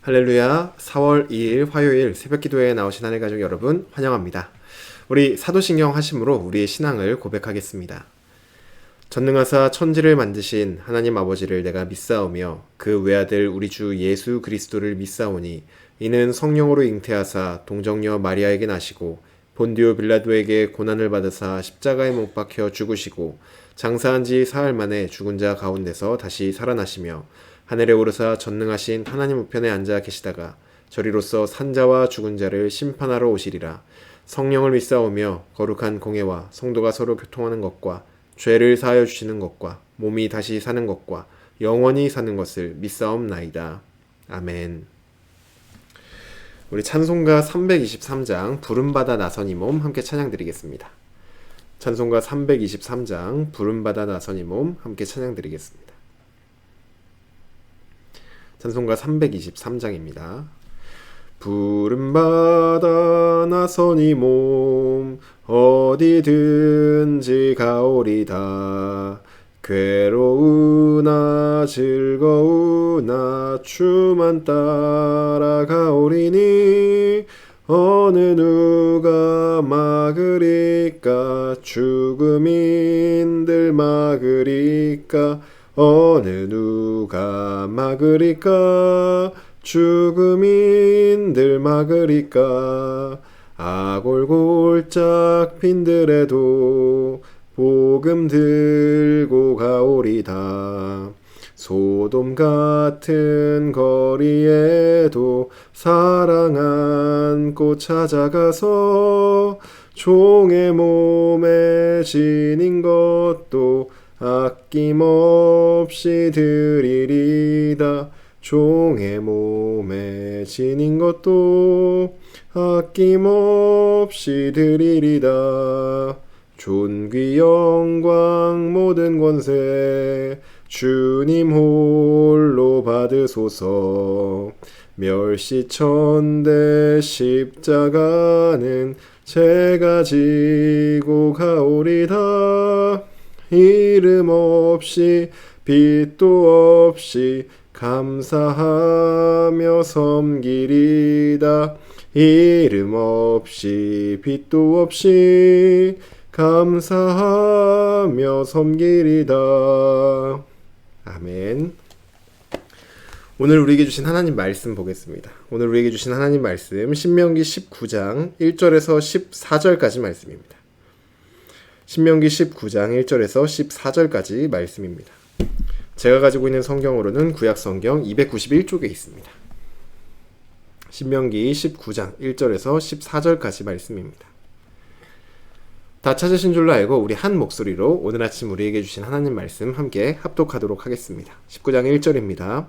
할렐루야. 4월 2일 화요일 새벽기도에 나오신 하늘 가족 여러분 환영합니다. 우리 사도신경 하심으로 우리의 신앙을 고백하겠습니다. 전능하사 천지를 만드신 하나님 아버지를 내가 믿사오며 그 외아들 우리 주 예수 그리스도를 믿사오니 이는 성령으로 잉태하사 동정녀 마리아에게 나시고 본디오 빌라도에게 고난을 받으사 십자가에 못 박혀 죽으시고 장사한 지 사흘 만에 죽은 자 가운데서 다시 살아나시며 하늘에 오르사 전능하신 하나님 우편에 앉아 계시다가 저리로서 산자와 죽은 자를 심판하러 오시리라. 성령을 믿사오며 거룩한 공예와 성도가 서로 교통하는 것과 죄를 사하여 주시는 것과 몸이 다시 사는 것과 영원히 사는 것을 믿사옵나이다. 아멘. 우리 찬송가 323장 부름받아 나선 이 몸 함께 찬양드리겠습니다. 찬송가 323장 부름받아 나선 이 몸 함께 찬양드리겠습니다. 찬송가 323장입니다. 부름받아 나선 이 몸 어디든지 가오리다. 괴로우나 즐거우나 주만 따라가오리니 어느 누가 막으리까. 죽음인들 막으리까. 어느 누가 막으리까. 죽음인들 막으리까. 아골골짝 빈들에도 복음 들고 가오리다. 소돔 같은 거리에도 사랑 안고 찾아가서 종의 몸에 지닌 것도 아낌없이 드리리다. 종의 몸에 지닌 것도 아낌없이 드리리다. 존귀 영광 모든 권세 주님 홀로 받으소서. 멸시천대 십자가는 제가 지고 가오리다. 이름 없이 빛도 없이 감사하며 섬기리다. 이름 없이 빛도 없이 감사하며 섬기리다. 아멘. 오늘 우리에게 주신 하나님 말씀 보겠습니다. 오늘 우리에게 주신 하나님 말씀 신명기 19장 1절에서 14절까지 말씀입니다. 신명기 19장 1절에서 14절까지 말씀입니다. 제가 가지고 있는 성경으로는 구약성경 291쪽에 있습니다. 신명기 19장 1절에서 14절까지 말씀입니다. 다 찾으신 줄로 알고 우리 한 목소리로 오늘 아침 우리에게 주신 하나님 말씀 함께 합독하도록 하겠습니다. 19장 1절입니다.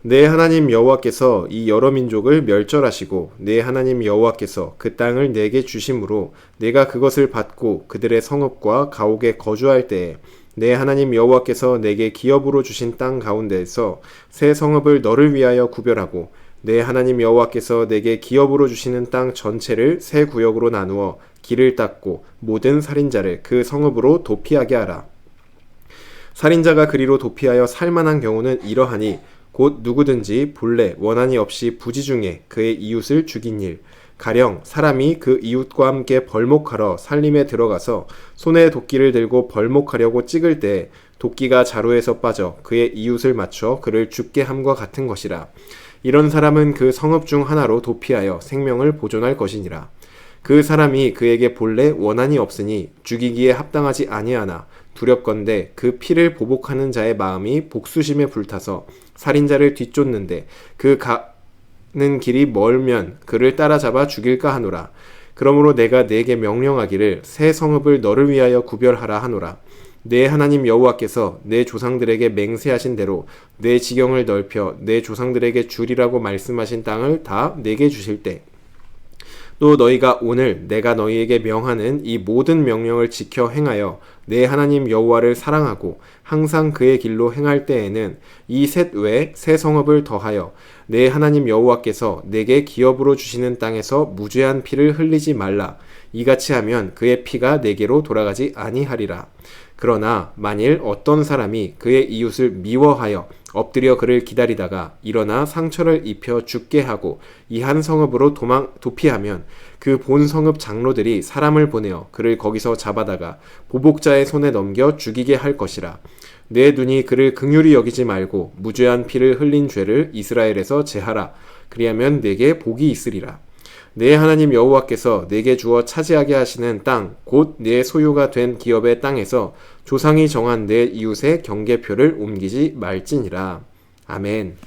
내 하나님 여호와께서 이 여러 민족을 멸절하시고 내 하나님 여호와께서 그 땅을 내게 주심으로 내가 그것을 받고 그들의 성읍과 가옥에 거주할 때에 내 하나님 여호와께서 내게 기업으로 주신 땅 가운데에서 새 성읍을 너를 위하여 구별하고 내 하나님 여호와께서 내게 기업으로 주시는 땅 전체를 새 구역으로 나누어 길을 닦고 모든 살인자를 그 성읍으로 도피하게 하라. 살인자가 그리로 도피하여 살만한 경우는 이러하니 곧 누구든지 본래 원한이 없이 부지 중에 그의 이웃을 죽인 일, 가령 사람이 그 이웃과 함께 벌목하러 살림에 들어가서 손에 도끼를 들고 벌목하려고 찍을 때 도끼가 자루에서 빠져 그의 이웃을 맞춰 그를 죽게 함과 같은 것이라. 이런 사람은 그 성읍 중 하나로 도피하여 생명을 보존할 것이니라. 그 사람이 그에게 본래 원한이 없으니 죽이기에 합당하지 아니하나 두렵건대 그 피를 보복하는 자의 마음이 복수심에 불타서 살인자를 뒤쫓는데 그 가는 길이 멀면 그를 따라잡아 죽일까 하노라. 그러므로 내가 네게 명령하기를 새 성읍을 너를 위하여 구별하라 하노라. 내 하나님 여호와께서 내 조상들에게 맹세하신 대로 내 지경을 넓혀 내 조상들에게 주리라고 말씀하신 땅을 다 내게 주실 때 또 너희가 오늘 내가 너희에게 명하는 이 모든 명령을 지켜 행하여 내 하나님 여호와를 사랑하고 항상 그의 길로 행할 때에는 이 셋 외에 새 성읍을 더하여 내 하나님 여호와께서 내게 기업으로 주시는 땅에서 무죄한 피를 흘리지 말라. 이같이 하면 그의 피가 내게로 돌아가지 아니하리라. 그러나 만일 어떤 사람이 그의 이웃을 미워하여 엎드려 그를 기다리다가 일어나 상처를 입혀 죽게 하고 이 한 성읍으로 도피하면 그 본 성읍 장로들이 사람을 보내어 그를 거기서 잡아다가 보복자의 손에 넘겨 죽이게 할 것이라. 내 눈이 그를 긍휼히 여기지 말고 무죄한 피를 흘린 죄를 이스라엘에서 제하라. 그리하면 내게 복이 있으리라. 내 하나님 여호와께서 내게 주어 차지하게 하시는 땅, 곧 내 소유가 된 기업의 땅에서 조상이 정한 내 이웃의 경계표를 옮기지 말지니라. 아멘.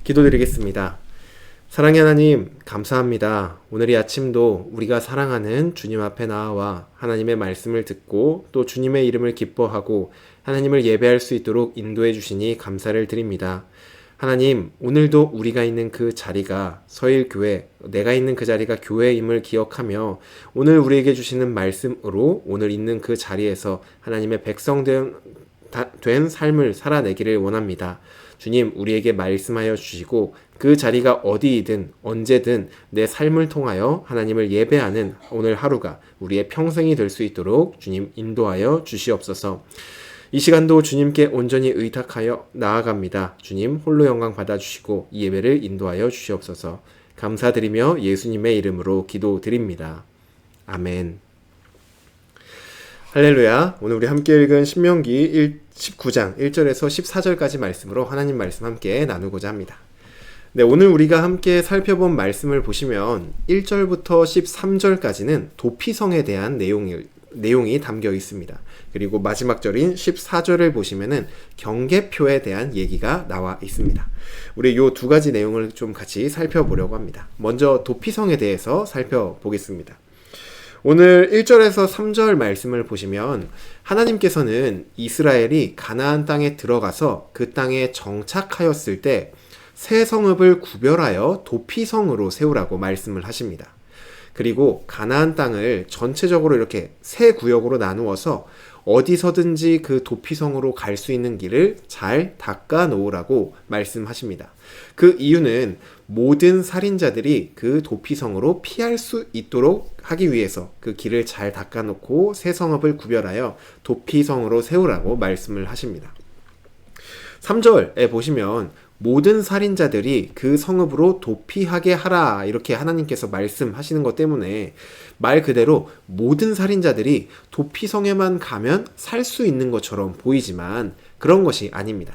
기도드리겠습니다. 사랑의 하나님, 감사합니다. 오늘 이 아침도 우리가 사랑하는 주님 앞에 나와 하나님의 말씀을 듣고 또 주님의 이름을 기뻐하고 하나님을 예배할 수 있도록 인도해 주시니 감사를 드립니다. 하나님, 오늘도 우리가 있는 그 자리가 서일교회, 내가 있는 그 자리가 교회임을 기억하며 오늘 우리에게 주시는 말씀으로 오늘 있는 그 자리에서 하나님의 백성 된 삶을 살아내기를 원합니다. 주님, 우리에게 말씀하여 주시고 그 자리가 어디이든 언제든 내 삶을 통하여 하나님을 예배하는 오늘 하루가 우리의 평생이 될 수 있도록 주님 인도하여 주시옵소서. 이 시간도 주님께 온전히 의탁하여 나아갑니다. 주님 홀로 영광 받아주시고 이 예배를 인도하여 주시옵소서. 감사드리며 예수님의 이름으로 기도드립니다. 아멘. 할렐루야. 오늘 우리 함께 읽은 신명기 19장 1절에서 14절까지 말씀으로 하나님 말씀 함께 나누고자 합니다. 네, 오늘 우리가 함께 살펴본 말씀을 보시면 1절부터 13절까지는 도피성에 대한 내용이 담겨 있습니다. 그리고 마지막 절인 14절을 보시면은 경계표에 대한 얘기가 나와 있습니다. 우리 요 두 가지 내용을 좀 같이 살펴보려고 합니다. 먼저 도피성에 대해서 살펴보겠습니다. 오늘 1절에서 3절 말씀을 보시면 하나님께서는 이스라엘이 가나안 땅에 들어가서 그 땅에 정착하였을 때 세 성읍을 구별하여 도피성으로 세우라고 말씀을 하십니다. 그리고 가나안 땅을 전체적으로 이렇게 세 구역으로 나누어서 어디서든지 그 도피성으로 갈 수 있는 길을 잘 닦아 놓으라고 말씀하십니다. 그 이유는 모든 살인자들이 그 도피성으로 피할 수 있도록 하기 위해서 그 길을 잘 닦아 놓고 세 성읍을 구별하여 도피성으로 세우라고 말씀을 하십니다. 3절에 보시면 모든 살인자들이 그 성읍으로 도피하게 하라 이렇게 하나님께서 말씀하시는 것 때문에 말 그대로 모든 살인자들이 도피성에만 가면 살 수 있는 것처럼 보이지만 그런 것이 아닙니다.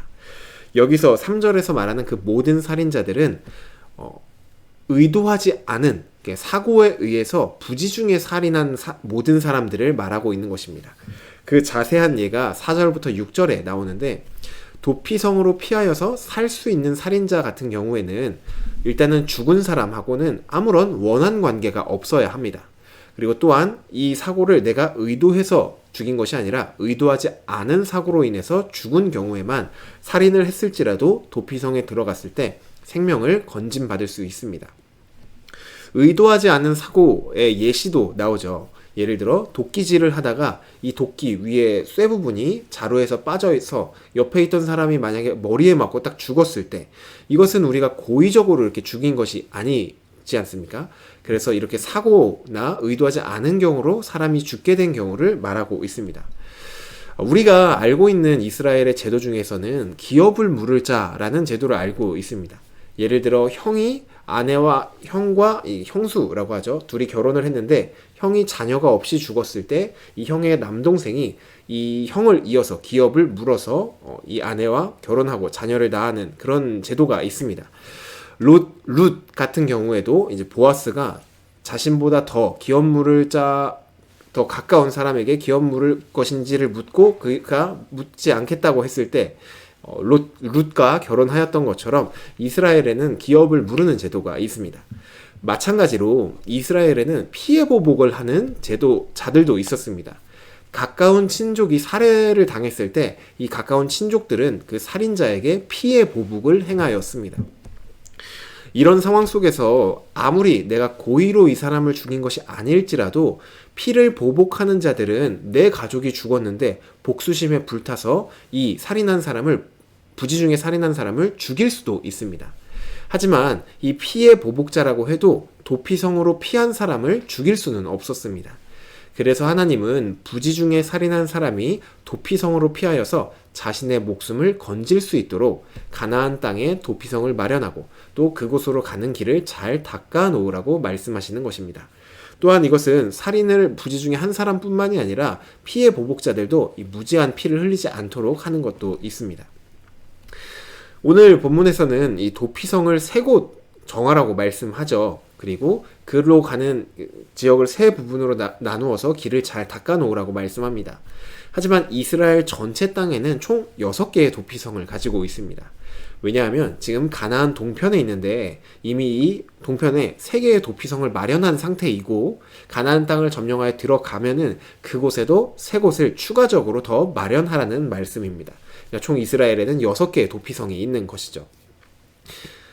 여기서 3절에서 말하는 그 모든 살인자들은 의도하지 않은 사고에 의해서 부지중에 살인한 모든 사람들을 말하고 있는 것입니다. 그 자세한 예가 4절부터 6절에 나오는데 도피성으로 피하여서 살 수 있는 살인자 같은 경우에는 일단은 죽은 사람하고는 아무런 원한 관계가 없어야 합니다. 그리고 또한 이 사고를 내가 의도해서 죽인 것이 아니라 의도하지 않은 사고로 인해서 죽은 경우에만 살인을 했을지라도 도피성에 들어갔을 때 생명을 건진받을 수 있습니다. 의도하지 않은 사고의 예시도 나오죠. 예를 들어 도끼질을 하다가 이 도끼 위에 쇠 부분이 자루에서 빠져서 옆에 있던 사람이 만약에 머리에 맞고 딱 죽었을 때 이것은 우리가 고의적으로 이렇게 죽인 것이 아니지 않습니까? 그래서 이렇게 사고나 의도하지 않은 경우로 사람이 죽게 된 경우를 말하고 있습니다. 우리가 알고 있는 이스라엘의 제도 중에서는 기업을 물을 자라는 제도를 알고 있습니다. 예를 들어 형과 이 형수라고 하죠. 둘이 결혼을 했는데 형이 자녀가 없이 죽었을 때 이 형의 남동생이 이 형을 이어서 기업을 물어서 이 아내와 결혼하고 자녀를 낳는 그런 제도가 있습니다. 룻 같은 경우에도 이제 보아스가 자신보다 더 기업 물을 더 가까운 사람에게 기업 물을 것인지를 묻고 그가 묻지 않겠다고 했을 때 룻과 결혼하였던 것처럼 이스라엘에는 기업을 무르는 제도가 있습니다. 마찬가지로 이스라엘에는 피해 보복을 하는 자들도 있었습니다. 가까운 친족이 살해를 당했을 때 이 가까운 친족들은 그 살인자에게 피해 보복을 행하였습니다. 이런 상황 속에서 아무리 내가 고의로 이 사람을 죽인 것이 아닐지라도 피를 보복하는 자들은 내 가족이 죽었는데 복수심에 불타서 이 부지중에 살인한 사람을 죽일 수도 있습니다. 하지만 이 피해 보복자라고 해도 도피성으로 피한 사람을 죽일 수는 없었습니다. 그래서 하나님은 부지중에 살인한 사람이 도피성으로 피하여서 자신의 목숨을 건질 수 있도록 가나안 땅에 도피성을 마련하고 또 그곳으로 가는 길을 잘 닦아 놓으라고 말씀하시는 것입니다. 또한 이것은 살인을 부지 중에 한 사람뿐만이 아니라 피해 보복자들도 이 무지한 피를 흘리지 않도록 하는 것도 있습니다. 오늘 본문에서는 이 도피성을 세 곳 정하라고 말씀하죠. 그리고 그로 가는 지역을 세 부분으로 나누어서 길을 잘 닦아 놓으라고 말씀합니다. 하지만 이스라엘 전체 땅에는 총 6개의 도피성을 가지고 있습니다. 왜냐하면 지금 가나안 동편에 있는데 이미 이 동편에 3개의 도피성을 마련한 상태이고 가나안 땅을 점령하여 들어가면은 그곳에도 3곳을 추가적으로 더 마련하라는 말씀입니다. 그러니까 총 이스라엘에는 6개의 도피성이 있는 것이죠.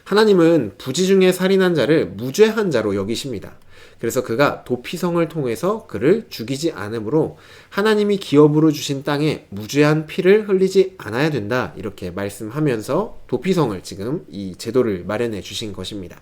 하나님은 부지 중에 살인한 자를 무죄한 자로 여기십니다. 그래서 그가 도피성을 통해서 그를 죽이지 않으므로 하나님이 기업으로 주신 땅에 무죄한 피를 흘리지 않아야 된다, 이렇게 말씀하면서 도피성을 지금 이 제도를 마련해 주신 것입니다.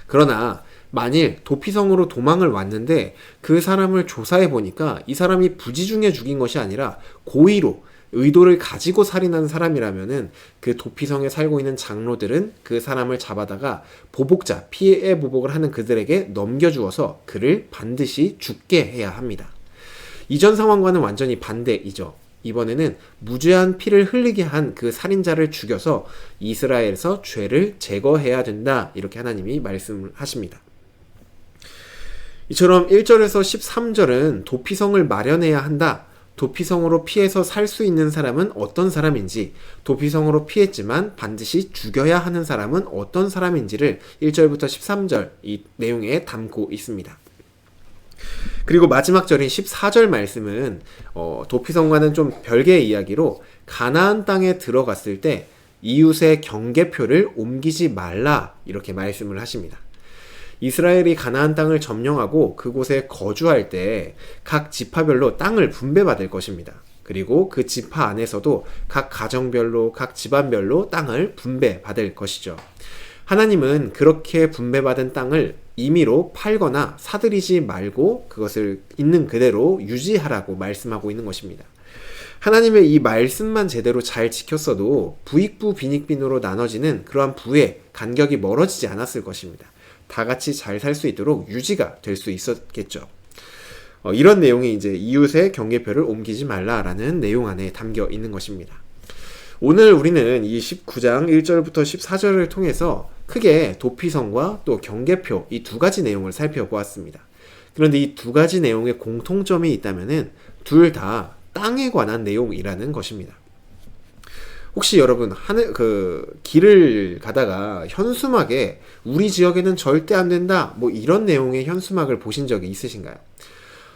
그러나 만일 도피성으로 도망을 왔는데 그 사람을 조사해 보니까 이 사람이 부지 중에 죽인 것이 아니라 고의로 의도를 가지고 살인한 사람이라면은 그 도피성에 살고 있는 장로들은 그 사람을 잡아다가 보복자, 피해 보복을 하는 그들에게 넘겨주어서 그를 반드시 죽게 해야 합니다. 이전 상황과는 완전히 반대이죠. 이번에는 무죄한 피를 흘리게 한 그 살인자를 죽여서 이스라엘에서 죄를 제거해야 된다, 이렇게 하나님이 말씀을 하십니다. 이처럼 1절에서 13절은 도피성을 마련해야 한다, 도피성으로 피해서 살 수 있는 사람은 어떤 사람인지, 도피성으로 피했지만 반드시 죽여야 하는 사람은 어떤 사람인지를 1절부터 13절 이 내용에 담고 있습니다. 그리고 마지막 절인 14절 말씀은 도피성과는 좀 별개의 이야기로 가나안 땅에 들어갔을 때 이웃의 경계표를 옮기지 말라, 이렇게 말씀을 하십니다. 이스라엘이 가나안 땅을 점령하고 그곳에 거주할 때 각 지파별로 땅을 분배받을 것입니다. 그리고 그 지파 안에서도 각 가정별로, 각 집안별로 땅을 분배받을 것이죠. 하나님은 그렇게 분배받은 땅을 임의로 팔거나 사들이지 말고 그것을 있는 그대로 유지하라고 말씀하고 있는 것입니다. 하나님의 이 말씀만 제대로 잘 지켰어도 부익부 빈익빈으로 나눠지는 그러한 부의 간격이 멀어지지 않았을 것입니다. 다 같이 잘 살 수 있도록 유지가 될 수 있었겠죠. 이런 내용이 이제 이웃의 경계표를 옮기지 말라라는 내용 안에 담겨 있는 것입니다. 오늘 우리는 이 19장 1절부터 14절을 통해서 크게 도피성과 또 경계표, 이 두 가지 내용을 살펴보았습니다. 그런데 이 두 가지 내용의 공통점이 있다면은 둘 다 땅에 관한 내용이라는 것입니다. 혹시 여러분 길을 가다가 현수막에 우리 지역에는 절대 안 된다, 뭐 이런 내용의 현수막을 보신 적이 있으신가요?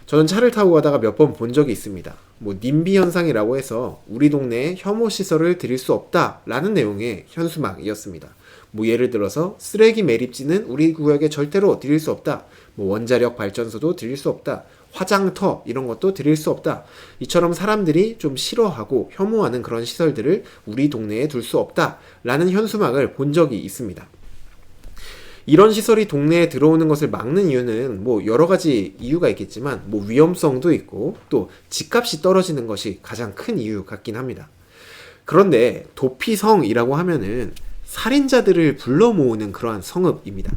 저는 차를 타고 가다가 몇 번 본 적이 있습니다. 뭐 님비 현상이라고 해서 우리 동네에 혐오 시설을 들일 수 없다라는 내용의 현수막이었습니다. 뭐 예를 들어서 쓰레기 매립지는 우리 구역에 절대로 들일 수 없다, 뭐 원자력 발전소도 들일 수 없다, 화장터 이런 것도 들일 수 없다, 이처럼 사람들이 좀 싫어하고 혐오하는 그런 시설들을 우리 동네에 둘 수 없다 라는 현수막을 본 적이 있습니다. 이런 시설이 동네에 들어오는 것을 막는 이유는 뭐 여러 가지 이유가 있겠지만 뭐 위험성도 있고 또 집값이 떨어지는 것이 가장 큰 이유 같긴 합니다. 그런데 도피성이라고 하면은 살인자들을 불러 모으는 그러한 성읍입니다.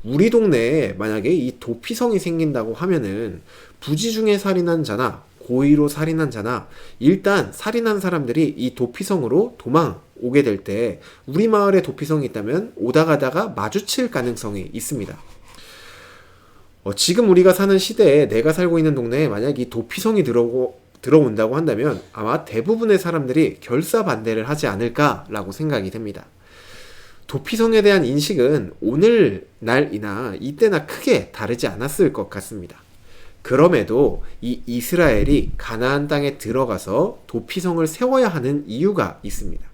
우리 동네에 만약에 이 도피성이 생긴다고 하면은 부지 중에 살인한 자나 고의로 살인한 자나 일단 살인한 사람들이 이 도피성으로 도망 오게 될 때 우리 마을에 도피성이 있다면 오다 가다가 마주칠 가능성이 있습니다. 지금 우리가 사는 시대에 내가 살고 있는 동네에 만약 이 도피성이 들어온다고 한다면 아마 대부분의 사람들이 결사 반대를 하지 않을까라고 생각이 됩니다. 도피성에 대한 인식은 오늘날이나 이때나 크게 다르지 않았을 것 같습니다. 그럼에도 이 이스라엘이 가나안 땅에 들어가서 도피성을 세워야 하는 이유가 있습니다.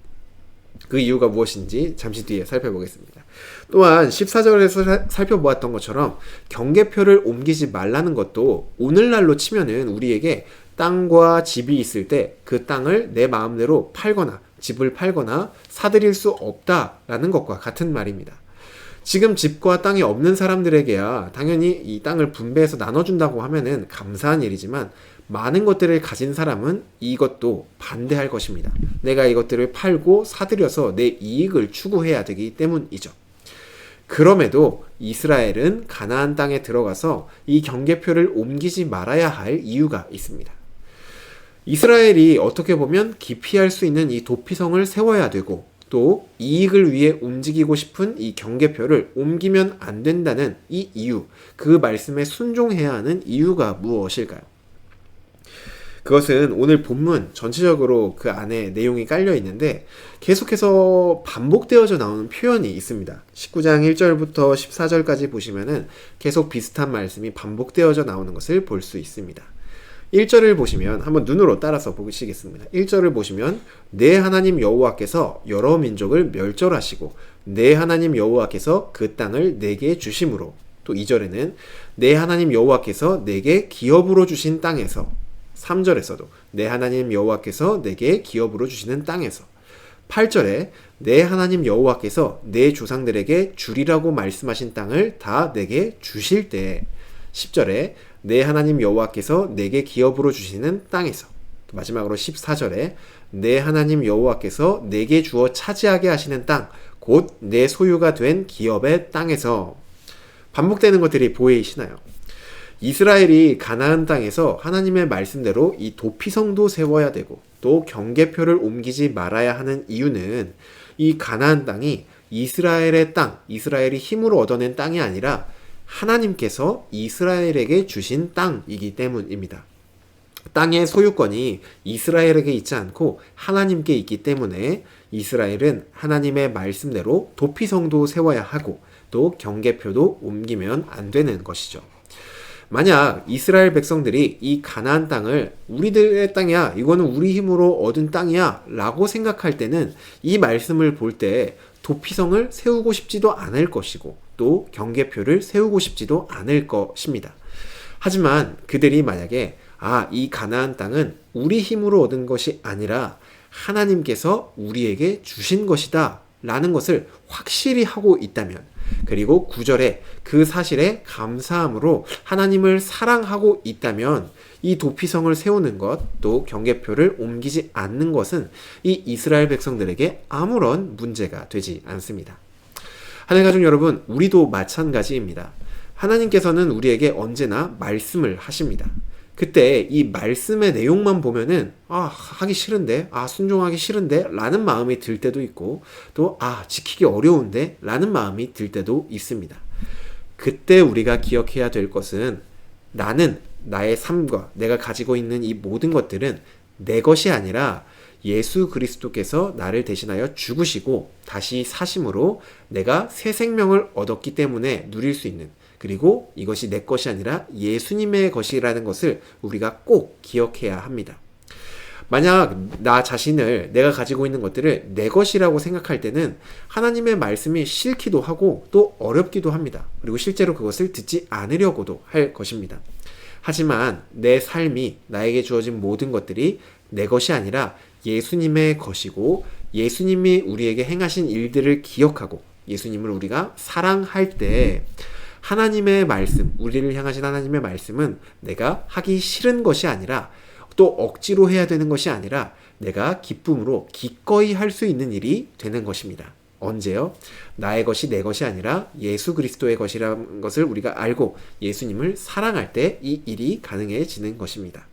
그 이유가 무엇인지 잠시 뒤에 살펴보겠습니다. 또한 14절에서 살펴보았던 것처럼 경계표를 옮기지 말라는 것도 오늘날로 치면은 우리에게 땅과 집이 있을 때 그 땅을 내 마음대로 팔거나 집을 팔거나 사들일 수 없다라는 것과 같은 말입니다. 지금 집과 땅이 없는 사람들에게야 당연히 이 땅을 분배해서 나눠준다고 하면은 감사한 일이지만 많은 것들을 가진 사람은 이것도 반대할 것입니다. 내가 이것들을 팔고 사들여서 내 이익을 추구해야 되기 때문이죠. 그럼에도 이스라엘은 가나안 땅에 들어가서 이 경계표를 옮기지 말아야 할 이유가 있습니다. 이스라엘이 어떻게 보면 기피할 수 있는 이 도피성을 세워야 되고 또 이익을 위해 움직이고 싶은 이 경계표를 옮기면 안 된다는 이 이유, 그 말씀에 순종해야 하는 이유가 무엇일까요? 그것은 오늘 본문 전체적으로 그 안에 내용이 깔려 있는데 계속해서 반복되어져 나오는 표현이 있습니다. 19장 1절부터 14절까지 보시면은 계속 비슷한 말씀이 반복되어져 나오는 것을 볼 수 있습니다. 1절을 보시면 한번 눈으로 따라서 보시겠습니다. 1절을 보시면 내 하나님 여호와께서 여러 민족을 멸절하시고 내 하나님 여호와께서 그 땅을 내게 주심으로, 또 2절에는 내 하나님 여호와께서 내게 기업으로 주신 땅에서, 3절에서도 내 하나님 여호와께서 내게 기업으로 주시는 땅에서, 8절에 내 하나님 여호와께서 내 조상들에게 주리라고 말씀하신 땅을 다 내게 주실 때, 10절에 내 하나님 여호와께서 내게 기업으로 주시는 땅에서, 또 마지막으로 14절에 내 하나님 여호와께서 내게 주어 차지하게 하시는 땅, 곧 내 소유가 된 기업의 땅에서. 반복되는 것들이 보이시나요? 이스라엘이 가나안 땅에서 하나님의 말씀대로 이 도피성도 세워야 되고 또 경계표를 옮기지 말아야 하는 이유는 이 가나안 땅이 이스라엘의 땅, 이스라엘이 힘으로 얻어낸 땅이 아니라 하나님께서 이스라엘에게 주신 땅이기 때문입니다. 땅의 소유권이 이스라엘에게 있지 않고 하나님께 있기 때문에 이스라엘은 하나님의 말씀대로 도피성도 세워야 하고 또 경계표도 옮기면 안 되는 것이죠. 만약 이스라엘 백성들이 이 가나안 땅을 우리들의 땅이야, 이거는 우리 힘으로 얻은 땅이야 라고 생각할 때는 이 말씀을 볼 때 도피성을 세우고 싶지도 않을 것이고 또 경계표를 세우고 싶지도 않을 것입니다. 하지만 그들이 만약에 이 가나안 땅은 우리 힘으로 얻은 것이 아니라 하나님께서 우리에게 주신 것이다 라는 것을 확실히 하고 있다면, 그리고 9절에 그 사실에 감사함으로 하나님을 사랑하고 있다면 이 도피성을 세우는 것, 또 경계표를 옮기지 않는 것은 이 이스라엘 백성들에게 아무런 문제가 되지 않습니다. 하늘가족 여러분, 우리도 마찬가지입니다. 하나님께서는 우리에게 언제나 말씀을 하십니다. 그때 이 말씀의 내용만 보면은 하기 싫은데, 순종하기 싫은데 라는 마음이 들 때도 있고 또 지키기 어려운데 라는 마음이 들 때도 있습니다. 그때 우리가 기억해야 될 것은 나는 나의 삶과 내가 가지고 있는 이 모든 것들은 내 것이 아니라 예수 그리스도께서 나를 대신하여 죽으시고 다시 사심으로 내가 새 생명을 얻었기 때문에 누릴 수 있는, 그리고 이것이 내 것이 아니라 예수님의 것이라는 것을 우리가 꼭 기억해야 합니다. 만약 나 자신을, 내가 가지고 있는 것들을 내 것이라고 생각할 때는 하나님의 말씀이 싫기도 하고 또 어렵기도 합니다. 그리고 실제로 그것을 듣지 않으려고도 할 것입니다. 하지만 내 삶이, 나에게 주어진 모든 것들이 내 것이 아니라 예수님의 것이고 예수님이 우리에게 행하신 일들을 기억하고 예수님을 우리가 사랑할 때 하나님의 말씀, 우리를 향하신 하나님의 말씀은 내가 하기 싫은 것이 아니라 또 억지로 해야 되는 것이 아니라 내가 기쁨으로 기꺼이 할 수 있는 일이 되는 것입니다. 언제요? 나의 것이 내 것이 아니라 예수 그리스도의 것이라는 것을 우리가 알고 예수님을 사랑할 때 이 일이 가능해지는 것입니다.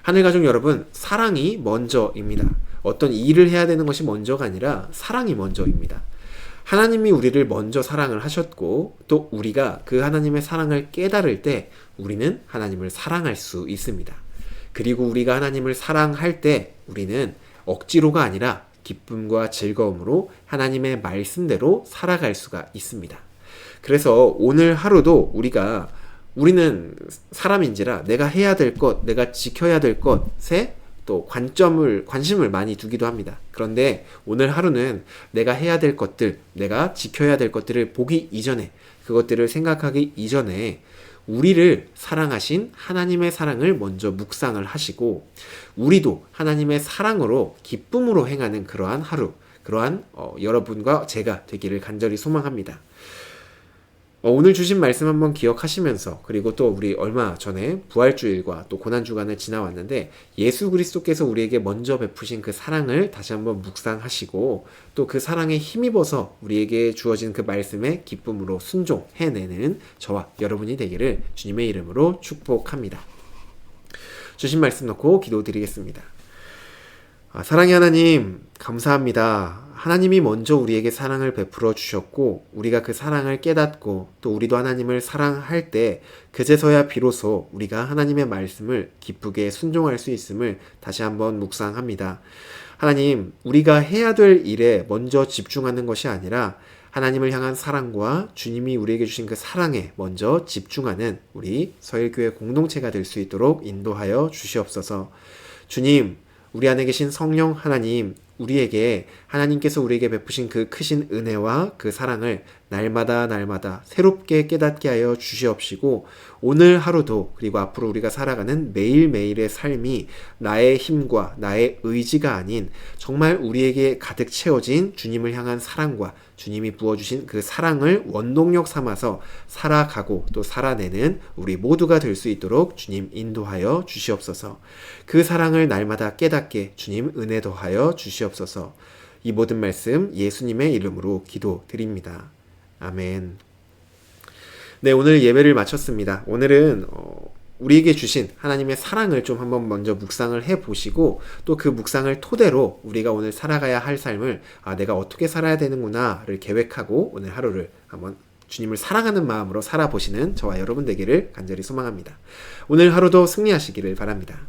하늘가족 여러분, 사랑이 먼저입니다. 어떤 일을 해야 되는 것이 먼저가 아니라 사랑이 먼저입니다. 하나님이 우리를 먼저 사랑을 하셨고 또 우리가 그 하나님의 사랑을 깨달을 때 우리는 하나님을 사랑할 수 있습니다. 그리고 우리가 하나님을 사랑할 때 우리는 억지로가 아니라 기쁨과 즐거움으로 하나님의 말씀대로 살아갈 수가 있습니다. 그래서 오늘 하루도 우리는 사람인지라 내가 해야 될 것, 내가 지켜야 될 것에 또 관심을 많이 두기도 합니다. 그런데 오늘 하루는 내가 해야 될 것들, 내가 지켜야 될 것들을 보기 이전에, 그것들을 생각하기 이전에 우리를 사랑하신 하나님의 사랑을 먼저 묵상을 하시고 우리도 하나님의 사랑으로 기쁨으로 행하는 그러한 하루, 그러한 여러분과 제가 되기를 간절히 소망합니다. 오늘 주신 말씀 한번 기억하시면서, 그리고 또 우리 얼마 전에 부활주일과 또 고난주간을 지나왔는데 예수 그리스도께서 우리에게 먼저 베푸신 그 사랑을 다시 한번 묵상하시고, 또 그 사랑에 힘입어서 우리에게 주어진 그 말씀에 기쁨으로 순종해내는 저와 여러분이 되기를 주님의 이름으로 축복합니다. 주신 말씀 놓고 기도드리겠습니다. 사랑의 하나님, 감사합니다. 하나님이 먼저 우리에게 사랑을 베풀어 주셨고, 우리가 그 사랑을 깨닫고 또 우리도 하나님을 사랑할 때 그제서야 비로소 우리가 하나님의 말씀을 기쁘게 순종할 수 있음을 다시 한번 묵상합니다. 하나님, 우리가 해야 될 일에 먼저 집중하는 것이 아니라 하나님을 향한 사랑과 주님이 우리에게 주신 그 사랑에 먼저 집중하는 우리 서일교회 공동체가 될 수 있도록 인도하여 주시옵소서. 주님, 우리 안에 계신 성령 하나님, 우리에게 하나님께서 우리에게 베푸신 그 크신 은혜와 그 사랑을 날마다 새롭게 깨닫게 하여 주시옵시고, 오늘 하루도 그리고 앞으로 우리가 살아가는 매일매일의 삶이 나의 힘과 나의 의지가 아닌 정말 우리에게 가득 채워진 주님을 향한 사랑과 주님이 부어주신 그 사랑을 원동력 삼아서 살아가고 또 살아내는 우리 모두가 될 수 있도록 주님 인도하여 주시옵소서. 그 사랑을 날마다 깨닫게 주님 은혜 더하여 주시옵소서. 이 모든 말씀 예수님의 이름으로 기도드립니다. 아멘. 네, 오늘 예배를 마쳤습니다. 오늘은 우리에게 주신 하나님의 사랑을 좀 한번 먼저 묵상을 해보시고, 또 그 묵상을 토대로 우리가 오늘 살아가야 할 삶을 내가 어떻게 살아야 되는구나를 계획하고 오늘 하루를 한번 주님을 사랑하는 마음으로 살아보시는 저와 여러분 되기를 간절히 소망합니다. 오늘 하루도 승리하시기를 바랍니다.